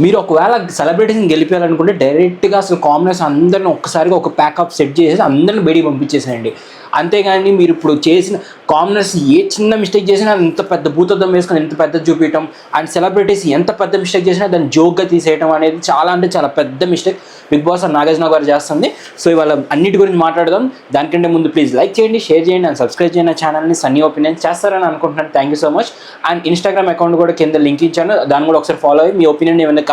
మీరు ఒకవేళ సెలబ్రిటీస్ని గెలిపేయాలనుకుంటే డైరెక్ట్గా అసలు కామనర్స్ అందరిని ఒక్కసారిగా ఒక ప్యాకప్ సెట్ చేసేసి అందరిని బయటికి పంపించేసేయండి. అంతేగాని మీరు ఇప్పుడు చేసిన కామనర్స్ ఏ చిన్న మిస్టేక్ చేసినా అది ఇంత పెద్ద భూతద్దం వేసుకొని ఎంత పెద్ద చూపించడం, అండ్ సెలబ్రిటీస్ ఎంత పెద్ద మిస్టేక్ చేసినా దాన్ని జోక్గా తీసేయడం అనేది చాలా అంటే చాలా పెద్ద మిస్టేక్ బిగ్ బాస్ నాగార్జున గారు చేస్తుంది. సో ఇవాళ అన్నిటి గురించి మాట్లాడదాం. దానికంటే ముందు ప్లీజ్ లైక్ చేయండి, షేర్ చేయండి అండ్ సబ్స్క్రైబ్ చేయండి నా ఛానల్ని. సన్నీ ఒపీనియన్స్ చేస్తారని అనుకుంటున్నాను. Thank you so much. And Instagram account కూడా కింద లింక్ ఇచ్చాను, దాన్ని కూడా ఒకసారి ఫాలో అయ్యి మీ ఒపీనియన్ ఏమైనా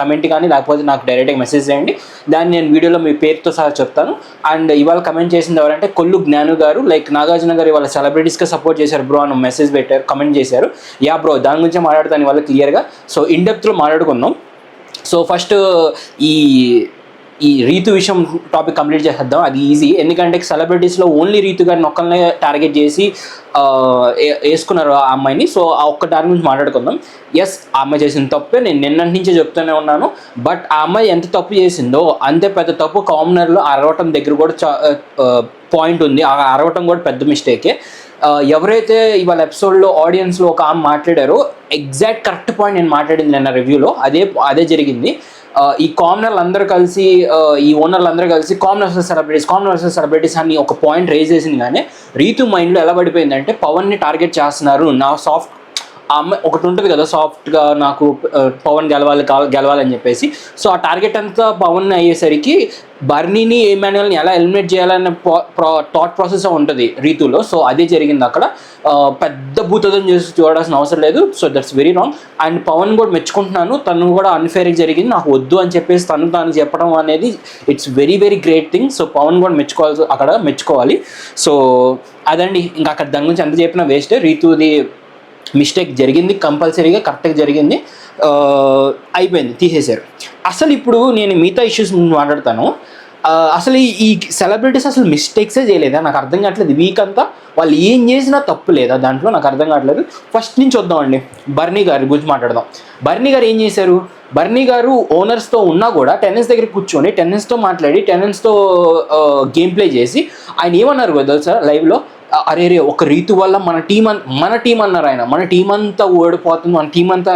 కమెంట్ కానీ లేకపోతే నాకు డైరెక్ట్గా మెసేజ్ చేయండి. దాన్ని నేను వీడియోలో మీ పేరుతో సహా చెప్తాను. అండ్ ఇవాళ కమెంట్ చేసింది ఎవరంటే కొల్లు జ్ఞాను గారు. లైక్ నాగార్జున గారు ఇవాళ సెలబ్రిటీస్గా సపోర్ట్ చేశారు బ్రో అని మెసేజ్ పెట్టారు, కమెంట్ చేశారు. యా బ్రో, దాని గురించి మాట్లాడతాను ఇవాళ క్లియర్గా. సో ఇన్ డెప్త్లో మాట్లాడుకుందాం. సో ఫస్ట్ ఈ రీతు విషయం టాపిక్ కంప్లీట్ చేసేద్దాం. అది ఈజీ, ఎందుకంటే సెలబ్రిటీస్లో ఓన్లీ రీతు గారిని ఒక్కరినే టార్గెట్ చేసి వేసుకున్నారు ఆ అమ్మాయిని. సో ఆ ఒక్క టార్గెట్ గురించి మాట్లాడుకుందాం. ఎస్, ఆ అమ్మాయి చేసిన తప్పే, నేను నిన్నటి నుంచే చెప్తూనే ఉన్నాను. బట్ ఆ అమ్మాయి ఎంత తప్పు చేసిందో అంతే పెద్ద తప్పు కామనర్లో అరవటం దగ్గర కూడా పాయింట్ ఉంది. ఆ అరవటం కూడా పెద్ద మిస్టేకే. ఎవరైతే ఇవాళ ఎపిసోడ్లో ఆడియన్స్లో ఒక ఆమె మాట్లాడారో ఎగ్జాక్ట్ కరెక్ట్ పాయింట్ నేను మాట్లాడింది నిన్న రివ్యూలో, అదే జరిగింది. ఈ కామనర్లు అందరూ కలిసి, ఈ ఓనర్లు అందరూ కలిసి కామన్ వర్సెస్ సెలబ్రిటీస్ అని ఒక పాయింట్ రేజ్ చేసింది. కానీ రీతు మైండ్లో ఎలా పడిపోయిందంటే పవన్ని టార్గెట్ చేస్తున్నారు. నా సాఫ్ట్ అమ్మాయి ఒకటి ఉంటుంది కదా, సాఫ్ట్గా నాకు పవన్ గెలవాలని చెప్పేసి. సో ఆ టార్గెట్ అంతా పవన్ అయ్యేసరికి బర్నీని ఎమాన్యుయల్ని ఎలా ఎలిమినేట్ చేయాలనే థాట్ ప్రాసెస్ ఉంటుంది రీతులో. సో అదే జరిగింది అక్కడ. పెద్ద భూతదం చేసి చూడాల్సిన అవసరం లేదు. So that's very wrong. And Pawan కూడా మెచ్చుకుంటున్నాను, తను కూడా అన్ఫేర్గా జరిగింది, నాకు వద్దు అని చెప్పేసి తాను చెప్పడం అనేది it's very very great thing. So Pawan కూడా మెచ్చుకోవాలి. సో అదండి, ఇంకా అక్కడ దాని గురించి ఎంత చెప్పినా వేస్ట్. రీతుది మిస్టేక్ జరిగింది, కంపల్సరీగా కరెక్ట్గా జరిగింది, అయిపోయింది, తీసేశారు. అసలు ఇప్పుడు నేను మిగతా ఇష్యూస్ మాట్లాడతాను. అసలు ఈ సెలబ్రిటీస్ అసలు మిస్టేక్సే చేయలేదా? నాకు అర్థం కావట్లేదు. వీక్ అంతా వాళ్ళు ఏం చేసినా తప్పు లేదా దాంట్లో, నాకు అర్థం కావట్లేదు. ఫస్ట్ నుంచి వద్దామండి, బర్నీ గారి గురించి మాట్లాడదాం. బర్నీ గారు ఏం చేశారు? బర్నీ గారు ఓనర్స్తో ఉన్నా కూడా టెనెన్స్ దగ్గర కూర్చొని టెనెన్స్తో మాట్లాడి టెనెన్స్తో గేమ్ ప్లే చేసి ఆయన ఏమన్నారు కదా సార్ లైవ్లో, అరే ఒక రీతు వల్ల మన టీం అన్నారు ఆయన, మన టీం అంతా ఓడిపోతుంది, మన టీం అంతా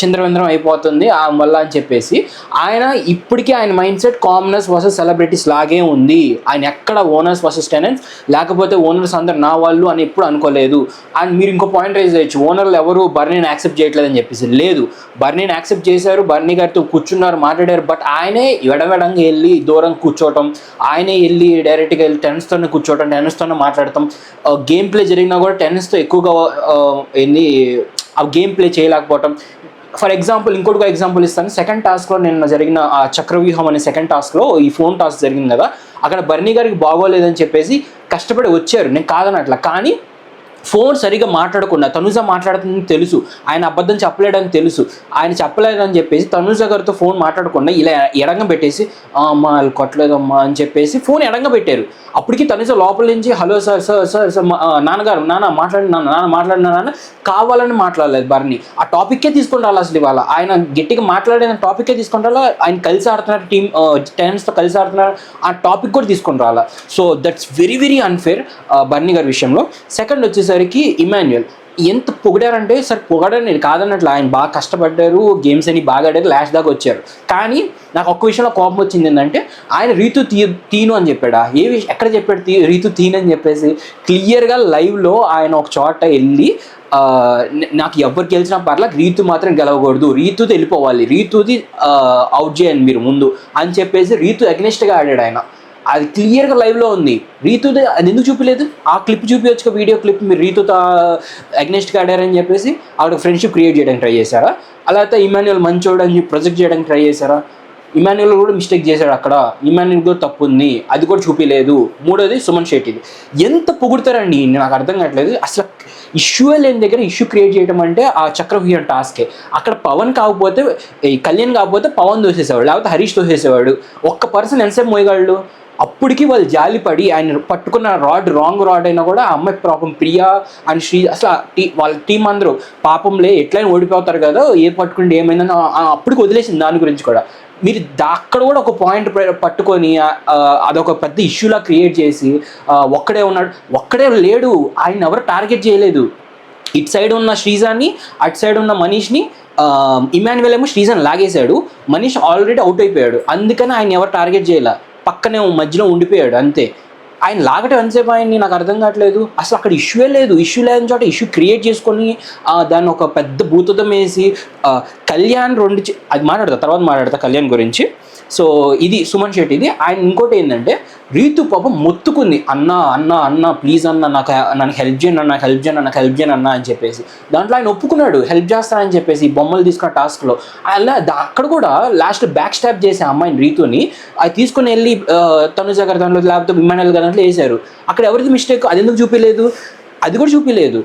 చింద్రవింద్రం అయిపోతుంది వల్ల అని చెప్పేసి. ఆయన ఇప్పటికీ ఆయన mind set commoners versus celebrities లాగే ఉంది. ఆయన ఎక్కడ ఓనర్స్ వర్సెస్ టెనెంట్స్ లేకపోతే ఓనర్స్ అందరు నా వాళ్ళు అని ఎప్పుడు అనుకోలేదు. అండ్ మీరు ఇంకో పాయింట్ రైజ్ చేయొచ్చు, ఓనర్లు ఎవరు బర్నీని యాక్సెప్ట్ చేయట్లేదని చెప్పేసి. లేదు, బర్నీని యాక్సెప్ట్ చేశారు, బర్నీ గారితో కూర్చున్నారు, మాట్లాడారు. బట్ ఆయనే ఎడవెడంగా వెళ్ళి దూరం కూర్చోవటం, ఆయనే వెళ్ళి డైరెక్ట్గా వెళ్ళి టెనెన్స్తోనే కూర్చోవటం, టెనెన్స్తోనే మాట్లాడటం, గేమ్ ప్లే జరిగినా కూడా టెన్నిస్తో ఎక్కువగా ఆ గేమ్ ప్లే చేయలేకపోవటం. ఫర్ ఎగ్జాంపుల్ ఇంకోటి ఎగ్జాంపుల్ ఇస్తాను. సెకండ్ టాస్క్లో నిన్న జరిగిన ఆ చక్రవ్యూహం అనే సెకండ్ టాస్క్లో ఈ ఫోన్ టాస్క్ జరిగింది కదా, అక్కడ బర్నీ గారికి బాగోలేదని చెప్పేసి కష్టపడి వచ్చారు, నేను కాదనట్లా. కానీ ఫోన్ సరిగా మాట్లాడకుండా, తనుజ మాట్లాడుతుందని తెలుసు, ఆయన అబద్ధం చెప్పలేడని తెలుసు, ఆయన చెప్పలేదని చెప్పేసి తనుజ గారితో ఫోన్ మాట్లాడకుండా ఇలా ఎడంగ పెట్టేసి అమ్మా వాళ్ళు కొట్టలేదమ్మా అని చెప్పేసి ఫోన్ ఎడంగ పెట్టారు. అప్పటికి తనుజ లోపల నుంచి హలో సార్ నాన్నగారు నాన్న కావాలని మాట్లాడలేదు బర్నీ. ఆ టాపిక్కే తీసుకొని రాలి. అసలు ఇవాళ ఆయన గట్టిగా మాట్లాడిన టాపిక్కే తీసుకొని రాలా. ఆయన కలిసి ఆడుతున్నారు, టెనెన్స్తో కలిసి ఆడుతున్నారు, ఆ టాపిక్ కూడా తీసుకొని రాలా. So that's very very unfair బర్నీ గారి విషయంలో. సెకండ్ వచ్చేసరికి ఇమాన్యుయల్ ఎంత పొగిడారంటే, సార్ పొగడారు, నేను కాదన్నట్లు, ఆయన బాగా కష్టపడ్డారు, గేమ్స్ అని బాగా ఆడారు, లాస్ట్ దాకా వచ్చారు. కానీ నాకు ఒక్క విషయంలో కోపం వచ్చింది ఏంటంటే, ఆయన రీతు తీను అని చెప్పాడా? ఎక్కడ చెప్పాడు రీతు తీను అని చెప్పేసి? క్లియర్గా లైవ్లో ఆయన ఒక చోట వెళ్ళి నాకు ఎవరు గెలిచినా పర్లేదు, రీతు మాత్రం గెలవకూడదు, రీతుది వెళ్ళిపోవాలి, రీతుది అవుట్ చేయండి మీరు ముందు అని చెప్పేసి రీతు అగ్నెస్ట్గా ఆడాడు ఆయన. అది క్లియర్గా లైవ్లో ఉంది. రీతుది అది ఎందుకు చూపించలేదు? ఆ క్లిప్ చూపించవచ్చు, వీడియో క్లిప్. మీరు రీతుతో అగ్నెస్ట్గా ఆడారని చెప్పేసి ఆవిడ ఫ్రెండ్షిప్ క్రియేట్ చేయడానికి ట్రై చేశారా? అలా అయితే ఇమాన్యుయల్ మంచోడు అని ప్రొజెక్ట్ చేయడానికి ట్రై చేశారా? ఇమాన్యుయల్ కూడా మిస్టేక్ చేశాడు అక్కడ, ఇమాన్యుయల్ కూడా తప్పు ఉంది, అది కూడా చూపించలేదు. మూడోది సుమన్ శెట్టిది. ఎంత పొగుడతారండి, నాకు అర్థం కావట్లేదు. అసలు ఇష్యూ లేని దగ్గర ఇష్యూ క్రియేట్ చేయడం అంటే ఆ చక్రవ్యూహం టాస్కే. అక్కడ పవన్ కాకపోతే, కళ్యాణ్ కాకపోతే పవన్ దోసేసేవాడు, లేకపోతే హరీష్ దోసేసేవాడు. ఒక్క పర్సన్ ఎంతసేపు మోయగలడు? అప్పటికి వాళ్ళు జాలిపడి ఆయన పట్టుకున్న రాంగ్ రాడ్ అయినా కూడా ఆ అమ్మాయి పాపం ప్రియా అండ్ శ్రీ అసలు వాళ్ళ టీం అందరూ పాపంలే ఎట్లయినా ఓడిపోతారు కదా, ఏ పట్టుకుంటే ఏమైందని అప్పటికి వదిలేసింది. దాని గురించి కూడా మీరు అక్కడ కూడా ఒక పాయింట్ పట్టుకొని అదొక పెద్ద ఇష్యూలా క్రియేట్ చేసి ఒక్కడే లేడు, ఆయన ఎవరు టార్గెట్ చేయలేదు. ఇటు సైడ్ ఉన్న శ్రీజాన్ని, అటు సైడ్ ఉన్న మనీష్ని ఇమాన్యువల్ ఏమో శ్రీజన్ లాగేశాడు, మనీష్ ఆల్రెడీ అవుట్ అయిపోయాడు, అందుకని ఆయన ఎవరు టార్గెట్ చేయాల, పక్కనే మధ్యలో ఉండిపోయాడు అంతే. ఆయన లాగటం ఎంతసేపు ఆయన్ని నాకు అర్థం కావట్లేదు. అసలు అక్కడ ఇష్యూయే లేదు, ఇష్యూ లేని చోట ఇష్యూ క్రియేట్ చేసుకొని దాన్ని ఒక పెద్ద భూతదం వేసి కళ్యాణ్ అది తర్వాత మాట్లాడతా కళ్యాణ్ గురించి. సో ఇది సుమన్ శెట్టిది. ఆయన ఇంకోటి ఏంటంటే రీతు పాపం మొత్తుకుంది, అన్న అన్న అన్న ప్లీజ్ అన్న నన్ను హెల్ప్ చేయండి అన్న, నాకు హెల్ప్ చేయండి నాకు హెల్ప్ చేయండి అన్న అని చెప్పేసి. దాంట్లో ఆయన ఒప్పుకున్నాడు హెల్ప్ చేస్తానని చెప్పేసి బొమ్మలు తీసుకున్న టాస్క్లో. అలా అక్కడ కూడా లాస్ట్ బ్యాక్ స్టాప్ చేసే అమ్మాయిని రీతుని అది తీసుకుని వెళ్ళి తనుజ గారి దాంట్లో లేకపోతే ఇమాన్యువల్ గారి దాంట్లో వేశారు. అక్కడ ఎవరిది మిస్టేక్ అది ఎందుకు చూపించలేదు, అది కూడా చూపించలేదు.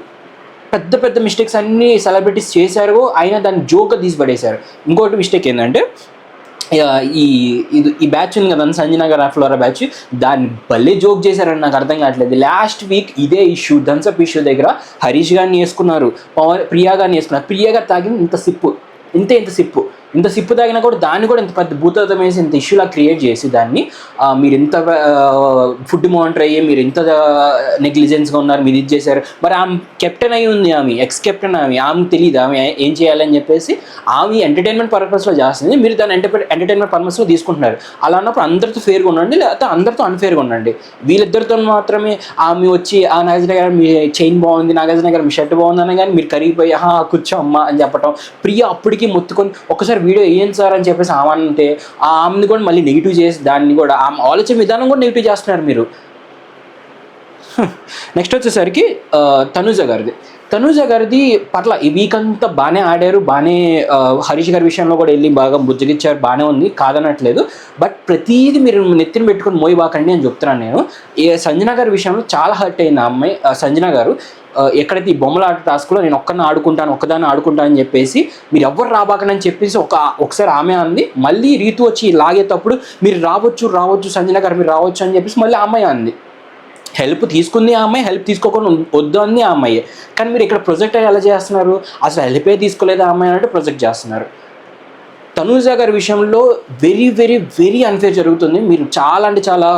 పెద్ద పెద్ద మిస్టేక్స్ అన్నీ సెలబ్రిటీస్ చేశారు, అయినా దాన్ని జోక్గా తీసి పడేశారు. ఇంకోటి మిస్టేక్ ఏంటంటే ఈ బ్యాచ్ ఉంది కదా సంజన గారు ఫ్లోరా బ్యాచ్, దాన్ని భలే జోక్ చేశారని నాకు అర్థం కావట్లేదు. లాస్ట్ వీక్ ఇదే ఇష్యూ థమ్సప్ ఇష్యూ దగ్గర హరీష్ గారిని వేసుకున్నారు, ప్రియా గారిని వేసుకున్నారు. ప్రియా గారు తాగింది ఇంత సిప్పు తాగినా కూడా దాన్ని కూడా ఇంత పెద్ద భూతత్వం వేసి ఇంత ఇష్యూలా క్రియేట్ చేసి దాన్ని మీరు ఇంత ఫుడ్ మానిటర్ అయ్యి మీరు ఇంత నెగ్లిజెన్స్గా ఉన్నారు, మీరు ఇది చేశారు. మరి ఆమె కెప్టెన్ అయి ఉంది, ఆమె ఎక్స్ కెప్టెన్, ఆమె తెలియదు ఆమె ఏం చేయాలని చెప్పేసి. ఆమె ఎంటర్టైన్మెంట్ పర్పస్లో చేస్తుంది, మీరు దాన్ని ఎంటర్టైన్మెంట్ పర్పస్లో తీసుకుంటున్నారు. అలా అన్నప్పుడు అందరితో ఫేర్గా ఉండండి, లేకపోతే అందరితో అన్ఫేర్గా ఉండండి. వీళ్ళిద్దరితో మాత్రమే ఆమె వచ్చి నాగార్జున గారు మీ చైన్ బాగుంది, నాగార్జున గారు మీ షర్ట్ బాగుంది అని కానీ మీరు కరిగిపోయి కూర్చో అమ్మ అని చెప్పటం. ప్రియ అప్పటికి మొత్తుకొని ఒకసారి వీడియో ఏం సార్ అని చెప్పేసి ఆమె ఆమెను కూడా మళ్ళీ నెగిటివ్ చేసి దాన్ని కూడా ఆమె ఆలోచన విధానం కూడా నెగిటివ్ చేస్తున్నారు మీరు. నెక్స్ట్ వచ్చేసరికి తనుజ గారిది పర్ల ఈ వీక్ అంతా బాగానే ఆడారు, బాగానే హరీష్ గారి విషయంలో కూడా వెళ్ళి బాగా బుజ్జగిచ్చారు, బాగానే ఉంది కాదనట్లేదు. బట్ ప్రతిదీ మీరు నెత్తిన పెట్టుకొని మోయబాకండి అని చెప్తున్నాను నేను. సంజన గారి విషయంలో చాలా హర్ట్ అయింది ఆ అమ్మాయి. సంజన గారు ఎక్కడైతే ఈ బొమ్మల ఆట టాస్క్లో నేను ఒక్కదాన్ని ఆడుకుంటాను అని చెప్పేసి మీరు ఎవ్వరు రాబాకని అని చెప్పేసి ఒకసారి ఆమె అంది. మళ్ళీ రీతు వచ్చి లాగేటప్పుడు మీరు రావచ్చు సంజన గారు మీరు రావచ్చు అని చెప్పేసి మళ్ళీ ఆ అమ్మాయి అంది. హెల్ప్ తీసుకుంది ఆ అమ్మాయి, హెల్ప్ తీసుకోకుండా వద్దు అంది ఆ అమ్మాయి. కానీ మీరు ఇక్కడ ప్రొజెక్ట్ ఎలా చేస్తున్నారు, అసలు హెల్పే తీసుకోలేదు ఆ అమ్మాయి అంటే ప్రొజెక్ట్ చేస్తున్నారు. తనూజ గారి విషయంలో వెరీ వెరీ వెరీ అన్ఫేర్ జరుగుతుంది. మీరు చాలా అంటే చాలా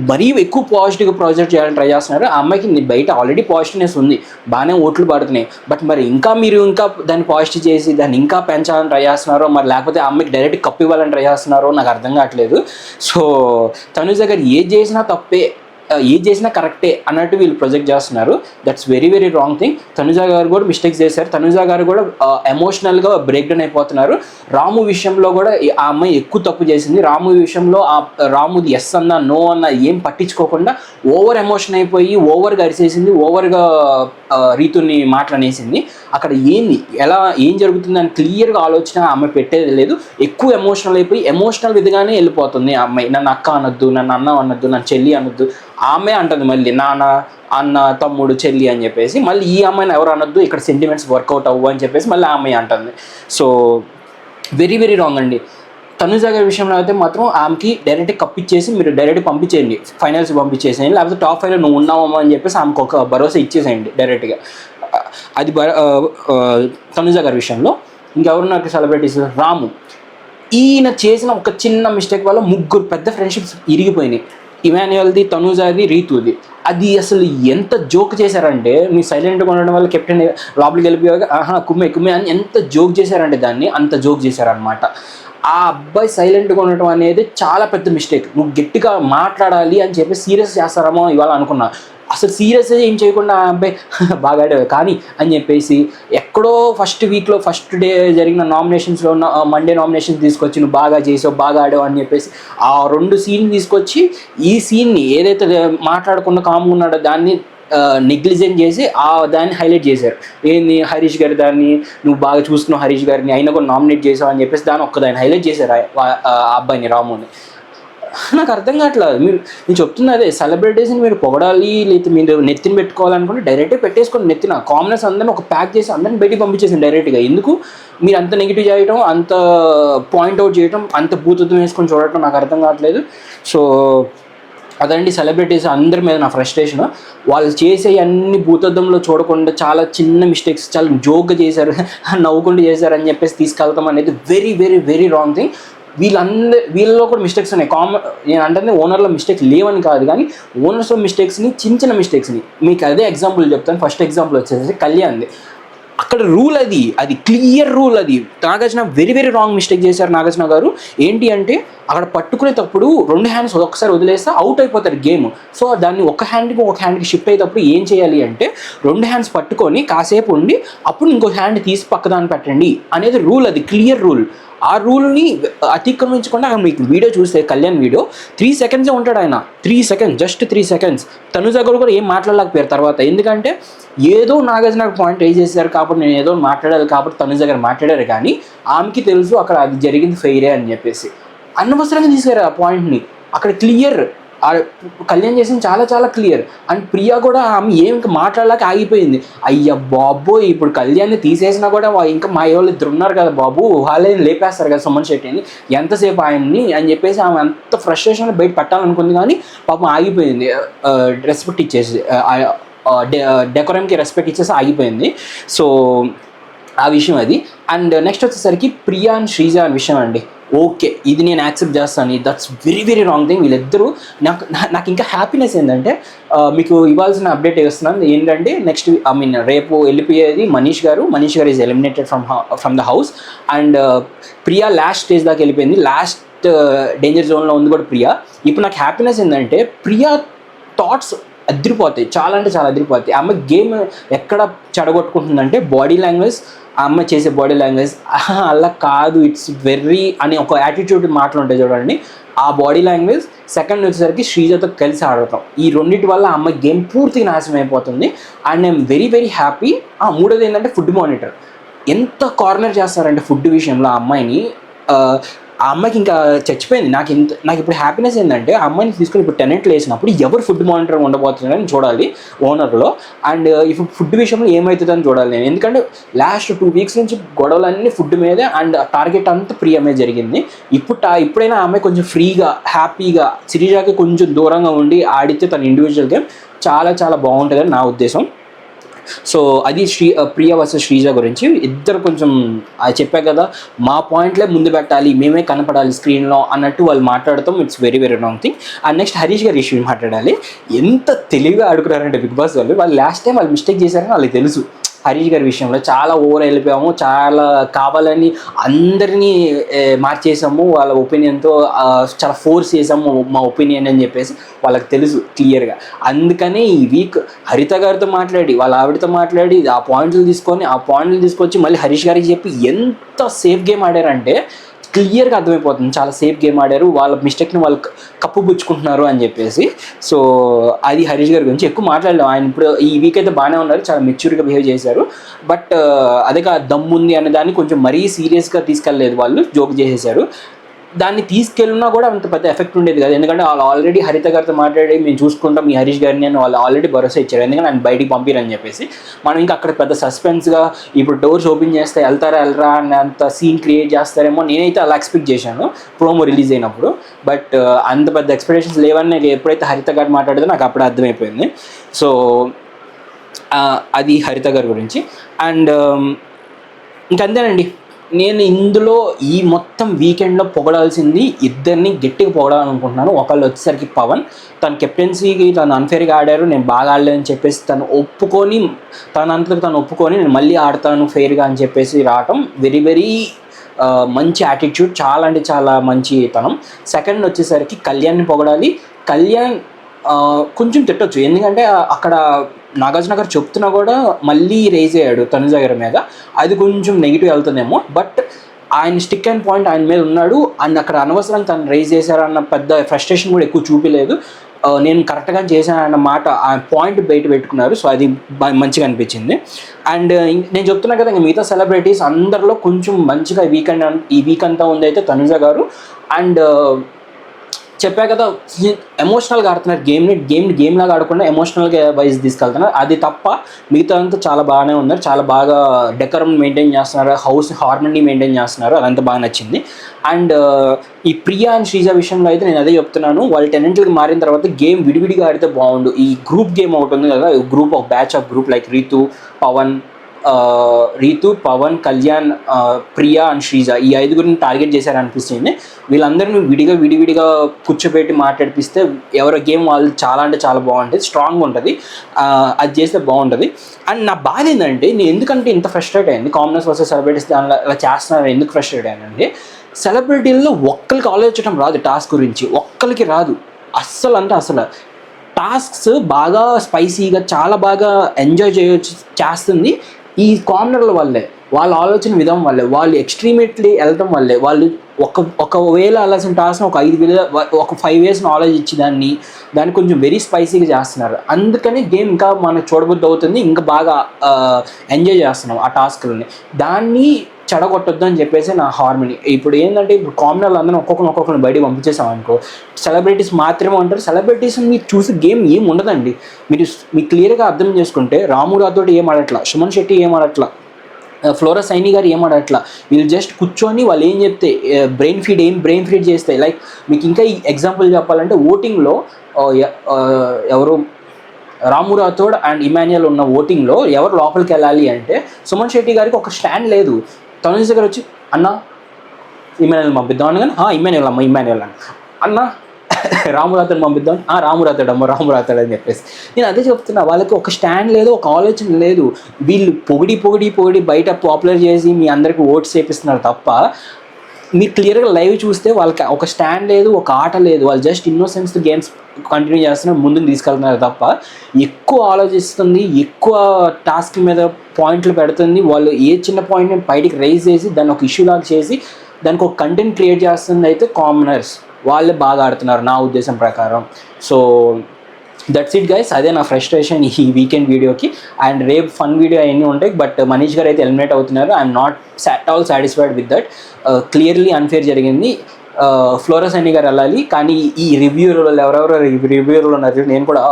మరీ ఎక్కువ పాజిటివ్గా ప్రాజెక్ట్ చేయాలని ట్రై చేస్తున్నారు. ఆ అమ్మాయికి బయట ఆల్రెడీ పాజిటివ్నెస్ ఉంది, బాగానే ఓట్లు పడుతున్నాయి. బట్ మరి మీరు ఇంకా దాన్ని పాజిటివ్ చేసి దాన్ని ఇంకా పెంచాలని ట్రై చేస్తున్నారో, మరి లేకపోతే ఆ అమ్మాయికి డైరెక్ట్ కప్పు ఇవ్వాలని ట్రై చేస్తున్నారో నాకు అర్థం కావట్లేదు. సో తనూజ గారు ఏది చేసినా తప్పే, ఏది చేసినా కరెక్టే అన్నట్టు వీళ్ళు ప్రొజెక్ట్ చేస్తున్నారు. That's very very wrong thing. Tanuja గారు కూడా మిస్టేక్స్ చేశారు. తనుజ గారు కూడా ఎమోషనల్గా బ్రేక్ డౌన్ అయిపోతున్నారు. రాము విషయంలో కూడా ఆ అమ్మాయి ఎక్కువ తప్పు చేసింది. రాము విషయంలో రాముది ఎస్ అన్నా నో అన్నా ఏం పట్టించుకోకుండా ఓవర్ ఎమోషన్ అయిపోయి ఓవర్గా అరిసేసింది, ఓవర్గా రీతుని మాటలనేసింది. అక్కడ ఏం జరుగుతుంది అని క్లియర్గా ఆలోచన ఆమె పెట్టేది లేదు. ఎక్కువ ఎమోషనల్ అయిపోయి ఎమోషనల్ విధంగానే వెళ్ళిపోతుంది ఆ అమ్మాయి. నన్ను అక్క అనొద్దు, నన్ను అన్న అనొద్దు, నన్ను చెల్లి అనొద్దు. ఆమె అంటుంది మళ్ళీ నాన్న, అన్న, తమ్ముడు, చెల్లి అని చెప్పేసి. మళ్ళీ ఈ అమ్మాయిని ఎవరు అనొద్దు, ఇక్కడ సెంటిమెంట్స్ వర్కౌట్ అవ్వు అని చెప్పేసి మళ్ళీ ఆ అమ్మాయి అంటుంది. సో వెరీ వెరీ రాంగ్ అండి. తనుజ గారి విషయంలో అయితే మాత్రం ఆమెకి డైరెక్ట్ కప్పిచ్చేసి మీరు డైరెక్ట్ పంపించేయండి, ఫైనల్స్ పంపించేసేయండి, లేకపోతే టాప్ 5లో నువ్వు ఉన్నావమ్మా అని చెప్పేసి ఆమెకు ఒక భరోసా ఇచ్చేసేయండి డైరెక్ట్గా. అది తనుజ గారి విషయంలో. ఇంకెవరున్నారు సెలబ్రిటీస్? రాము. ఈయన చేసిన ఒక చిన్న మిస్టేక్ వల్ల 3 పెద్ద ఫ్రెండ్షిప్స్ ఇరిగిపోయినాయి. ఇమాన్యువల్ది, తనుజాది, రీతుది. అది అసలు ఎంత జోక్ చేశారంటే, మీరు సైలెంట్గా ఉండడం వల్ల కెప్టెన్ లోపలికి వెళ్ళిపోయాక కుమ్మే అని ఎంత జోక్ చేశారంటే దాన్ని అంత జోక్ చేశారనమాట. ఆ అబ్బాయి సైలెంట్గా ఉండటం అనేది చాలా పెద్ద మిస్టేక్. నువ్వు గట్టిగా మాట్లాడాలి అని చెప్పి సీరియస్ చేస్తారేమో ఇవాళ అనుకున్నా. అసలు సీరియస్గా ఏం చేయకుండా అబ్బాయి బాగా ఆడావు కానీ అని చెప్పేసి ఎక్కడో ఫస్ట్ వీక్లో ఫస్ట్ డే జరిగిన నామినేషన్స్లో మండే నామినేషన్స్ తీసుకొచ్చి నువ్వు బాగా చేసావు, బాగా ఆడావు అని చెప్పేసి ఆ 2 సీన్ తీసుకొచ్చి ఈ సీన్ని ఏదైతే మాట్లాడకుండా కామ్గా ఉన్నాడో దాన్ని నెగ్లిజెంట్ చేసి దాన్ని హైలైట్ చేశారు. ఏంది హరీష్ గారి దాన్ని నువ్వు బాగా చూస్తున్నావు, హరీష్ గారిని అయినా కూడా నామినేట్ చేసావు అని చెప్పేసి దాన్ని హైలైట్ చేశారు ఆ అబ్బాయిని, రాముని. నాకు అర్థం కావట్లేదు. నేను చెప్తున్నా అదే, సెలబ్రిటీస్ని మీరు పొగడాలి లేకపోతే మీరు నెత్తిన పెట్టుకోవాలనుకుంటే డైరెక్ట్గా పెట్టేసుకొని నెత్తిన కామనర్స్ అందరిని ఒక ప్యాక్ చేసి అందరిని బయటికి పంపించేసాను డైరెక్ట్గా. ఎందుకు మీరు అంత నెగిటివ్ చేయడం, అంత పాయింట్అవుట్ చేయడం, అంత భూతత్వం వేసుకొని చూడటం నాకు అర్థం కావట్లేదు. సో అదండి సెలబ్రిటీస్ అందరి మీద నా ఫ్రస్ట్రేషన్. వాళ్ళు చేసే అన్ని భూతద్దంలో చూడకుండా చాలా చిన్న మిస్టేక్స్ చాలా జోక్గా చేశారు, నవ్వుకుంటూ చేశారు అని చెప్పేసి తీసుకెళ్తాం అనేది very very very wrong thing. వీళ్ళలో కూడా మిస్టేక్స్ ఉన్నాయి. నేను అంటే ఓనర్లో మిస్టేక్స్ లేవని కాదు, కానీ ఓనర్స్లో మిస్టేక్స్ని చిన్న చిన్న మిస్టేక్స్ని మీకు అదే ఎగ్జాంపుల్ చెప్తాను. ఫస్ట్ ఎగ్జాంపుల్ వచ్చేసి కళ్యాణ్ది. అక్కడ అక్కడ రూల్ అది క్లియర్ రూల్. అది Nagarjuna very very wrong mistake చేశారు నాగార్జున గారు. ఏంటి అంటే అక్కడ పట్టుకునేటప్పుడు 2 హ్యాండ్స్ ఒకసారి వదిలేస్తే అవుట్ అయిపోతారు గేమ్. సో దాన్ని ఒక హ్యాండ్కి షిఫ్ట్ అయ్యేటప్పుడు ఏం చేయాలి అంటే 2 హ్యాండ్స్ పట్టుకొని కాసేపు ఉండి అప్పుడు ఇంకో హ్యాండ్ తీసి పక్కదాన్ని పెట్టండి అనేది రూల్. అది క్లియర్ రూల్. ఆ రూల్ని అతిక్రమించకుండా మీకు వీడియో చూస్తే కళ్యాణ్ వీడియో 3 సెకండ్సే ఉంటాడు ఆయన. 3 సెకండ్స్, జస్ట్ 3 సెకండ్స్. తనుజ గారు కూడా ఏం మాట్లాడలేకపోయారు తర్వాత. ఎందుకంటే ఏదో నాగార్జున పాయింట్ రేజ్ చేశారు కాబట్టి నేను ఏదో మాట్లాడాలి కాబట్టి తనుజ గారు మాట్లాడారు. కానీ ఆమెకి తెలుసు అక్కడ అది జరిగింది ఫెయిరే అని చెప్పేసి అనవసరంగా తీసారు ఆ పాయింట్ని. అక్కడ క్లియర్ కళ్యాణ్ చేసింది చాలా చాలా క్లియర్. అండ్ ప్రియా కూడా ఆమె ఏం ఇంకా మాట్లాడలేక ఆగిపోయింది. అయ్యా బాబు ఇప్పుడు కళ్యాణ్ని తీసేసినా కూడా ఇంకా మా వాళ్ళు ఇద్దరు ఉన్నారు కదా బాబు, వాళ్ళే లేపేస్తారు కదా సుమన్ శెట్టిని, ఎంతసేపు ఆయన్ని అని చెప్పేసి ఆమె అంత ఫ్రస్ట్రేషన్ బయట పెట్టాలనుకుంది. కానీ పాపం ఆగిపోయింది. రెస్పెక్ట్ ఇచ్చేసి డెకోరంకి రెస్పెక్ట్ ఇచ్చేసి ఆగిపోయింది. సో ఆ విషయం అది. అండ్ నెక్స్ట్ వచ్చేసరికి ప్రియా అండ్ శ్రీజ అనే విషయం అండి. ఓకే, ఇది నేను యాక్సెప్ట్ చేస్తాను. That's very very wrong thing. వీళ్ళిద్దరూ నాకు ఇంకా హ్యాపీనెస్ ఏంటంటే మీకు ఇవ్వాల్సిన అప్డేట్ ఇస్తున్నాను. ఏంటంటే నెక్స్ట్ రేపు వెళ్ళిపోయేది మనీష్ గారు is eliminated from the house. And Priya last stage దాకా వెళ్ళిపోయింది. లాస్ట్ డేంజర్ జోన్లో ఉంది కూడా ప్రియా. ఇప్పుడు నాకు హ్యాపీనెస్ ఏంటంటే ప్రియా థాట్స్ అదిరిపోతాయి, చాలా అంటే చాలా అదిరిపోతాయి. ఆమె గేమ్ ఎక్కడ చెడగొట్టుకుంటుందంటే బాడీ లాంగ్వేజ్, ఆ అమ్మాయి చేసే బాడీ లాంగ్వేజ్ అలా కాదు, ఇట్స్ వెర్రీ అని ఒక యాటిట్యూడ్ మాటలు ఉంటాయి చూడండి, ఆ బాడీ లాంగ్వేజ్. సెకండ్ వచ్చేసరికి శ్రీజతో కలిసి ఆడతాం. ఈ రెండింటి వల్ల ఆ అమ్మాయి గేమ్ పూర్తిగా నాశనం అయిపోతుంది. And I'm very very happy. మూడోది ఏంటంటే ఫుడ్ మానిటర్. ఎంత కార్నర్ చేస్తారంటే ఫుడ్ విషయంలో ఆ అమ్మాయిని. ఆ అమ్మాయికి ఇంకా చచ్చిపోయింది. నాకు ఇప్పుడు హ్యాపీనెస్ ఏంటంటే ఆ అమ్మాయిని తీసుకొని ఇప్పుడు టెనెంట్లు వేసినప్పుడు ఎవరు ఫుడ్ మానిటర్ ఉండబోతున్నారని చూడాలి ఓనర్లో. అండ్ ఇప్పుడు ఫుడ్ విషయంలో ఏమవుతుందని చూడాలి నేను. ఎందుకంటే లాస్ట్ 2 వీక్స్ నుంచి గొడవలన్నీ ఫుడ్ మీదే అండ్ టార్గెట్ అంతా ప్రియా మీద జరిగింది. ఇప్పుడైనా ఆ అమ్మాయి కొంచెం ఫ్రీగా హ్యాపీగా శ్రీజాకి కొంచెం దూరంగా ఉండి ఆడితే తన ఇండివిజువల్ గేమ్ చాలా చాలా బాగుంటుందని నా ఉద్దేశం. సో అది ప్రియా వర్సెస్ శ్రీజ గురించి. ఇద్దరు కొంచెం చెప్పా కదా, మా పాయింట్లే ముందు పెట్టాలి, మేమే కనపడాలి స్క్రీన్లో అన్నట్టు వాళ్ళు మాట్లాడతాం. It's very very wrong thing. And next Harish గారి ఇష్యూ మాట్లాడాలి. ఎంత తెలివిగా ఆడుకున్నారంటే బిగ్ బాస్ వాళ్ళు లాస్ట్ టైం వాళ్ళు మిస్టేక్ చేశారని వాళ్ళకి తెలుసు. హరీష్ గారి విషయంలో చాలా ఓవర్ వెళ్ళిపోయాము, చాలా కావాలని అందరినీ మార్చేసాము వాళ్ళ ఒపీనియన్తో, చాలా ఫోర్స్ చేసాము మా ఒపీనియన్ అని చెప్పేసి వాళ్ళకి తెలుసు క్లియర్గా. అందుకనే ఈ వీక్ హరిత గారితో మాట్లాడి వాళ్ళ ఆవిడతో మాట్లాడి ఆ పాయింట్లు తీసుకొచ్చి మళ్ళీ హరీష్ గారికి చెప్పి ఎంత సేఫ్ గేమ్ ఆడారంటే క్లియర్గా అర్థమైపోతుంది. చాలా సేఫ్ గేమ్ ఆడారు, వాళ్ళ మిస్టేక్ని వాళ్ళు కప్పుపుచ్చుకుంటున్నారు అని చెప్పేసి. సో అది హరీష్ గారి గురించి ఎక్కువ మాట్లాడలేము. ఆయన ఇప్పుడు ఈ వీక్ అయితే బాగానే ఉన్నారు, చాలా మెచ్యూర్గా బిహేవ్ చేశారు. బట్ అదే దమ్ముంది అనే దాన్ని కొంచెం మరీ సీరియస్గా తీసుకెళ్ళలేదు, వాళ్ళు జోక్ చేసేసారు. దాన్ని తీసుకెళ్ళినా కూడా అంత పెద్ద ఎఫెక్ట్ ఉండేది కదా. ఎందుకంటే వాళ్ళు ఆల్రెడీ హరిత గారితో మాట్లాడి మేము చూసుకుంటాం ఈ హరీష్ గారిని అని వాళ్ళు ఆల్రెడీ భరోసా ఇచ్చారు. ఎందుకంటే ఆయన బయటికి పంపిరని చెప్పేసి. మనం ఇంకా అక్కడ పెద్ద సస్పెన్స్గా ఇప్పుడు డోర్స్ ఓపెన్ చేస్తే వెళ్ళరా అన్నంత సీన్ క్రియేట్ చేస్తారేమో నేనైతే అలా ఎక్స్పెక్ట్ చేశాను ప్రోమో రిలీజ్ అయినప్పుడు. బట్ అంత పెద్ద ఎక్స్పెక్టేషన్స్ లేవని నాకు ఎప్పుడైతే హరిత గారు మాట్లాడితే నాకు అప్పుడే అర్థమైపోయింది. సో అది హరిత గారి గురించి. అండ్ ఇంకంతేనండి. నేను ఇందులో ఈ మొత్తం వీకెండ్లో పొగడాల్సింది ఇద్దరిని గట్టిగా పొగడాలనుకుంటున్నాను. ఒకళ్ళు వచ్చేసరికి పవన్, తన కెప్టెన్సీకి తను అన్ఫేర్గా ఆడారు, నేను బాగా ఆడలేదని చెప్పేసి తను ఒప్పుకొని నేను మళ్ళీ ఆడతాను ఫెయిర్గా అని చెప్పేసి రావటం వెరీ వెరీ మంచి యాటిట్యూడ్, చాలా అంటే చాలా మంచి తనం. సెకండ్ వచ్చేసరికి కళ్యాణ్ని పొగడాలి. కళ్యాణ్ కొంచెం తిట్టొచ్చు, ఎందుకంటే అక్కడ నాగార్జున గారు చెప్తున్నా కూడా మళ్ళీ రేజ్ అయ్యాడు తనుజ గారి మీద, అది కొంచెం నెగిటివ్ వెళ్తుందేమో. బట్ ఆయన స్టిక్ అండ్ పాయింట్ ఆయన మీద ఉన్నాడు. అండ్ అక్కడ అనవసరంగా తను రేజ్ చేశారన్న పెద్ద ఫ్రస్ట్రేషన్ కూడా ఎక్కువ చూపించలేదు. నేను కరెక్ట్గా చేశాను అన్న మాట ఆ పాయింట్ బయట పెట్టుకున్నారు. సో అది మంచిగా అనిపించింది. అండ్ నేను చెప్తున్నా కదా, మిగతా సెలబ్రిటీస్ అందరిలో కొంచెం మంచిగా ఈ వీక్ అంతా ఉంది అయితే తనుజ గారు. అండ్ చెప్పా కదా, ఎమోషనల్గా ఆడుతున్నారు గేమ్ లాగా ఆడకుండా ఎమోషనల్గా వైజ్ తీసుకెళ్తున్నారు. అది తప్ప మిగతా అంతా చాలా బాగానే ఉన్నారు, చాలా బాగా డెకరం మెయింటైన్ చేస్తున్నారు, హౌస్ హార్మనీ మెయింటైన్ చేస్తున్నారు, అదంతా బాగా నచ్చింది. అండ్ ఈ ప్రియా అండ్ శ్రీజ విషయంలో అయితే నేను అదే చెప్తున్నాను, వాళ్ళు టెనెంట్లకి మారిన తర్వాత గేమ్ విడివిడిగా ఆడితే బాగుండు. ఈ గ్రూప్ గేమ్ ఒకటి ఉంది కదా, group of batch of group like Ritu, Pawan, Ritu, Pawan, Kalyan, Priya and Sreeja ఈ 5గురిని టార్గెట్ చేశారనిపిస్తుంది. వీళ్ళందరినీ విడివిడిగా కూర్చోబెట్టి మాట్లాడిపిస్తే ఎవరో గేమ్ వాళ్ళు చాలా అంటే చాలా బాగుంటుంది, స్ట్రాంగ్ ఉంటుంది. అది చేస్తే బాగుంటుంది. అండ్ నా బాధ ఏంటంటే నేను ఎందుకంటే ఇంత ఫ్రస్ట్రేట్ అయింది కామనర్స్ వర్సెస్ సెలబ్రిటీస్ దానిలో అలా చేస్తున్నారు ఎందుకు ఫ్రస్ట్రేట్ అయ్యానంటే సెలబ్రిటీల్లో ఒక్కరికి ఆలోచించడం రాదు టాస్క్ గురించి, ఒక్కరికి రాదు అస్సలు. అంటే అసలు టాస్క్స్ బాగా స్పైసీగా చాలా బాగా ఎంజాయ్ చేస్తుంది ఈ కామనర్ల వల్లే, వాళ్ళ ఆలోచన విధానం వల్లే, వాళ్ళు ఎక్స్ట్రీమేట్లీ వెళ్ళటం వల్లే. వాళ్ళు ఒకవేళ అలాసిన టాస్క్ని ఒక 5 ఇయర్స్ని ఆలోచించి దాన్ని కొంచెం వెరీ స్పైసీగా చేస్తున్నారు. అందుకని గేమ్ ఇంకా మనకు చూడబుద్ధి అవుతుంది, ఇంకా బాగా ఎంజాయ్ చేస్తున్నాం ఆ టాస్క్లని. దాన్ని చెడగొట్టొద్దు అని చెప్పేసి నా హార్మనీ. ఇప్పుడు ఏంటంటే ఇప్పుడు కామనర్లు అందరం ఒక్కొక్కరిని బయటకు పంపించేసాం అనుకో, సెలబ్రిటీస్ మాత్రమే ఉంటారు. సెలబ్రిటీస్ మీరు చూసి గేమ్ ఏం ఉండదండి. మీరు క్లియర్గా అర్థం చేసుకుంటే రాము రాథోడ్ ఏం ఆడట్లా, సుమన్ శెట్టి ఏం ఆడట్లా, ఫ్లోరా సైని గారు ఏం ఆడట్లా. వీళ్ళు జస్ట్ కూర్చొని వాళ్ళు ఏం చెప్తే బ్రెయిన్ ఫీడ్ చేస్తాయి. లైక్ మీకు ఇంకా ఎగ్జాంపుల్ చెప్పాలంటే ఓటింగ్లో ఎవరు రాము రాథోడ్ అండ్ ఇమాన్యుయల్ ఉన్న ఓటింగ్లో ఎవరు లోపలికి వెళ్ళాలి అంటే సుమన్ శెట్టి గారికి ఒక స్టాండ్ లేదు. తనుజ గారు వచ్చి అన్న ఇమాన్యుయల్ పంపిద్దాం అని, కానీ ఇమాన్యుయల్ అన్న రాము రాథోడ్ పంపిద్దాం, రాము రాథోడ్ అని చెప్పేసి నేను అదే చెప్తున్నా. వాళ్ళకి ఒక స్టాండ్ లేదు, ఒక ఆలోచన లేదు. వీళ్ళు పొగిడి బయట పాపులర్ చేసి మీ అందరికి ఓట్స్ చేపిస్తున్నారు తప్ప మీరు క్లియర్గా లైవ్ చూస్తే వాళ్ళకి ఒక స్టాండ్ లేదు, ఒక ఆట లేదు. వాళ్ళు జస్ట్ ఇన్నోసెన్స్తో గేమ్స్ కంటిన్యూ చేస్తున్నారు, ముందుకు తీసుకెళ్తున్నారు తప్ప ఎక్కువ ఆలోచిస్తుంది, ఎక్కువ టాస్క్ మీద పాయింట్లు పెడుతుంది. వాళ్ళు ఏ చిన్న పాయింట్ని బయటికి రైజ్ చేసి దాన్ని ఒక ఇష్యూ లాగా చేసి దానికి ఒక కంటెంట్ క్రియేట్ చేస్తుంది అయితే కామనర్స్ వాళ్ళే బాగా ఆడుతున్నారు నా ఉద్దేశం ప్రకారం. సో దట్స్ ఇట్ గైస్, అదే నా ఫ్రస్ట్రేషన్ ఈ వీకెండ్ వీడియోకి. అండ్ రేపు ఫన్ వీడియో అవన్నీ ఉంటాయి, బట్ మనీష్ గారు అయితే ఎలిమినేట్ అవుతున్నారు. I'm not all satisfied with that. Clearly unfair జరిగింది. ఫ్లోరా సైని గారు వెళ్ళాలి, కానీ ఈ రివ్యూలో ఎవరెవరో రివ్యూలో ఉన్నారు, నేను కూడా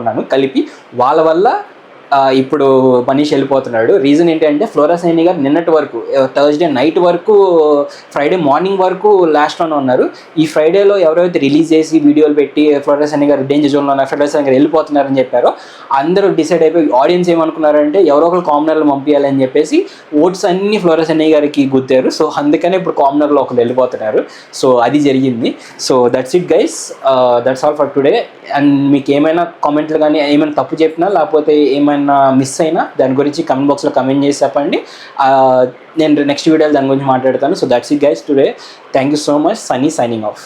ఉన్నాను కలిపి. వాళ్ళ వల్ల ఇప్పుడు మనీష్ వెళ్ళిపోతున్నాడు. రీజన్ ఏంటంటే ఫ్లోరా సైని గారు నిన్నటి వరకు థర్స్డే నైట్ వరకు ఫ్రైడే మార్నింగ్ వరకు లాస్ట్లోనే ఉన్నారు. ఈ ఫ్రైడేలో ఎవరైతే రిలీజ్ చేసి వీడియోలు పెట్టి ఫ్లోరా సైని గారు డేంజర్ జోన్లో ఉన్నారు, ఫ్లోరా సైని గారు వెళ్ళిపోతున్నారని చెప్పారో అందరూ డిసైడ్ అయిపోయి ఆడియన్స్ ఏమనుకున్నారంటే ఎవరో ఒకరు కామనర్లు పంపించాలని చెప్పేసి ఓట్స్ అన్ని ఫ్లోరా సైని గారికి గుద్దారు. సో అందుకనే ఇప్పుడు కామనర్లో ఒకరు వెళ్ళిపోతున్నారు. సో అది జరిగింది. So that's it guys, that's all for today. And మీకు ఏమైనా కామెంట్లు కానీ ఏమైనా తప్పు చెప్పినా లేకపోతే ఏమైనా మిస్ అయినా దాని గురించి కమెంట్ బాక్స్లో కమెంట్ చేసి చెప్పండి. నేను నెక్స్ట్ వీడియోలో దాని గురించి మాట్లాడతాను. So that's it guys today. Thank you so much. Sunny signing off.